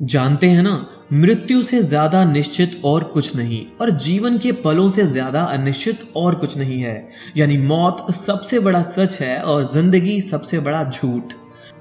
जानते हैं ना, मृत्यु से ज्यादा निश्चित और कुछ नहीं और जीवन के पलों से ज्यादा अनिश्चित और कुछ नहीं है। यानी मौत सबसे बड़ा सच है और जिंदगी सबसे बड़ा झूठ।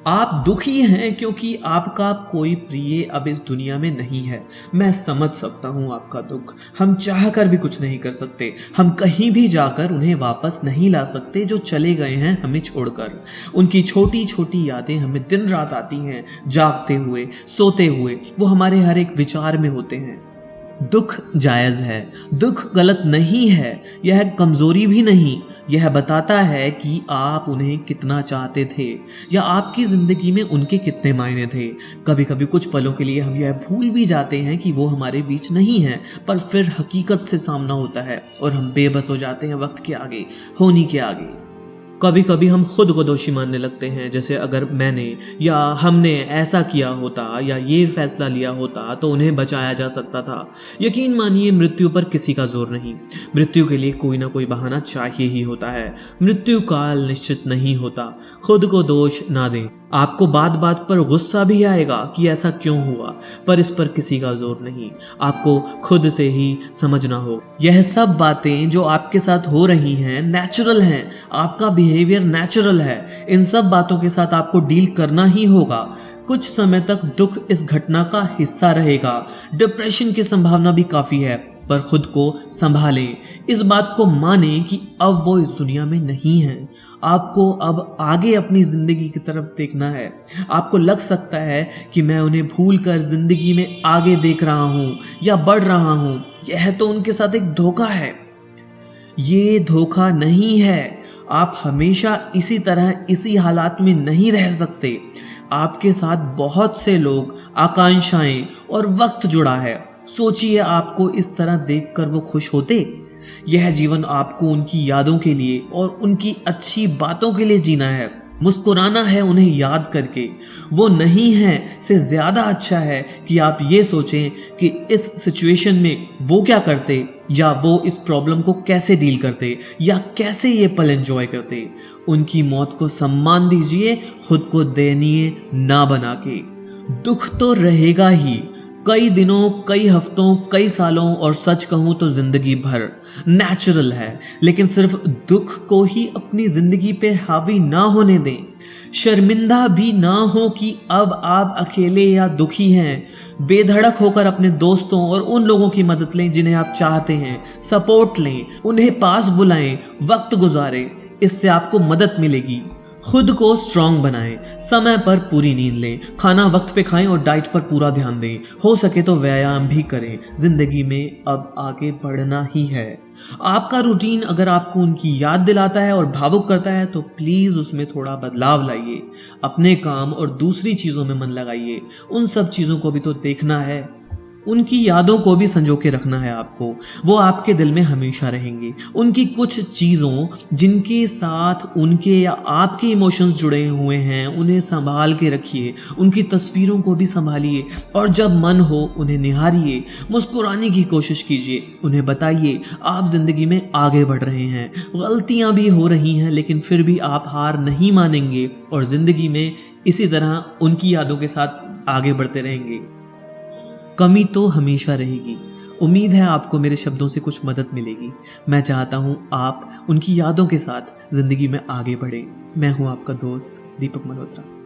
आप दुखी हैं क्योंकि आपका कोई प्रिय अब इस दुनिया में नहीं है। मैं समझ सकता हूं आपका दुख। हम चाहकर भी कुछ नहीं कर सकते। हम कहीं भी जाकर उन्हें वापस नहीं ला सकते जो चले गए हैं हमें छोड़कर। उनकी छोटी छोटी यादें हमें दिन रात आती हैं, जागते हुए, सोते हुए। वो हमारे हर एक विचार में होते हैं। दुख जायज है, दुख गलत नहीं है, यह कमजोरी भी नहीं। यह बताता है कि आप उन्हें कितना चाहते थे या आपकी जिंदगी में उनके कितने मायने थे। कभी कभी कुछ पलों के लिए हम यह भूल भी जाते हैं कि वो हमारे बीच नहीं है, पर फिर हकीकत से सामना होता है और हम बेबस हो जाते हैं वक्त के आगे, होनी के आगे। कभी कभी हम खुद को दोषी मानने लगते हैं, जैसे अगर मैंने या हमने ऐसा किया होता या ये फैसला लिया होता तो उन्हें बचाया जा सकता था। यकीन मानिए, मृत्यु पर किसी का जोर नहीं। मृत्यु के लिए कोई ना कोई बहाना चाहिए ही होता है। मृत्यु काल निश्चित नहीं होता। खुद को दोष ना दें। आपको बात बात पर गुस्सा भी आएगा कि ऐसा क्यों हुआ, पर इस पर किसी का जोर नहीं। आपको खुद से ही समझना हो। यह सब बातें जो आपके साथ हो रही हैं नेचुरल हैं। आपका बिहेवियर नेचुरल है। इन सब बातों के साथ आपको डील करना ही होगा। कुछ समय तक दुख इस घटना का हिस्सा रहेगा। डिप्रेशन की संभावना भी काफी है, पर खुद को संभालें। इस बात को माने कि अब वो इस दुनिया में नहीं है। आपको अब आगे अपनी जिंदगी की तरफ देखना है। आपको लग सकता है कि मैं उन्हें भूलकर जिंदगी में आगे देख रहा हूं या बढ़ रहा हूं। यह तो उनके साथ एक धोखा है। ये धोखा नहीं है। आप हमेशा इसी तरह इसी हालात में नहीं रह सकते। आपके साथ बहुत से लोग, आकांक्षाएं और वक्त जुड़ा है। सोचिए, आपको इस तरह देखकर वो खुश होते? यह जीवन आपको उनकी यादों के लिए और उनकी अच्छी बातों के लिए जीना है। मुस्कुराना है उन्हें याद करके। वो नहीं है से ज्यादा अच्छा है कि आप ये सोचें कि इस सिचुएशन में वो क्या करते या वो इस प्रॉब्लम को कैसे डील करते या कैसे ये पल एंजॉय करते। उनकी मौत को सम्मान दीजिए, खुद को दयनीय ना बना के। दुख तो रहेगा ही, कई दिनों, कई हफ्तों, कई सालों और सच कहूं तो जिंदगी भर। नेचुरल है, लेकिन सिर्फ दुख को ही अपनी जिंदगी पे हावी ना होने दें। शर्मिंदा भी ना हो कि अब आप अकेले या दुखी हैं। बेधड़क होकर अपने दोस्तों और उन लोगों की मदद लें जिन्हें आप चाहते हैं। सपोर्ट लें, उन्हें पास बुलाएं, वक्त गुजारें। इससे आपको मदद मिलेगी। खुद को स्ट्रांग बनाएं, समय पर पूरी नींद लें, खाना वक्त पे खाएं और डाइट पर पूरा ध्यान दें। हो सके तो व्यायाम भी करें। जिंदगी में अब आगे बढ़ना ही है। आपका रूटीन अगर आपको उनकी याद दिलाता है और भावुक करता है तो प्लीज उसमें थोड़ा बदलाव लाइए। अपने काम और दूसरी चीजों में मन लगाइए। उन सब चीजों को भी तो देखना है। उनकी यादों को भी संजो के रखना है आपको। वो आपके दिल में हमेशा रहेंगी। उनकी कुछ चीज़ों जिनके साथ उनके या आपके इमोशंस जुड़े हुए हैं उन्हें संभाल के रखिए। उनकी तस्वीरों को भी संभालिए और जब मन हो उन्हें निहारिए। मुस्कुराने की कोशिश कीजिए। उन्हें बताइए आप जिंदगी में आगे बढ़ रहे हैं। गलतियां भी हो रही हैं, लेकिन फिर भी आप हार नहीं मानेंगे और जिंदगी में इसी तरह उनकी यादों के साथ आगे बढ़ते रहेंगे। कमी तो हमेशा रहेगी। उम्मीद है आपको मेरे शब्दों से कुछ मदद मिलेगी। मैं चाहता हूं आप उनकी यादों के साथ जिंदगी में आगे बढ़ें। मैं हूं आपका दोस्त दीपक मल्होत्रा।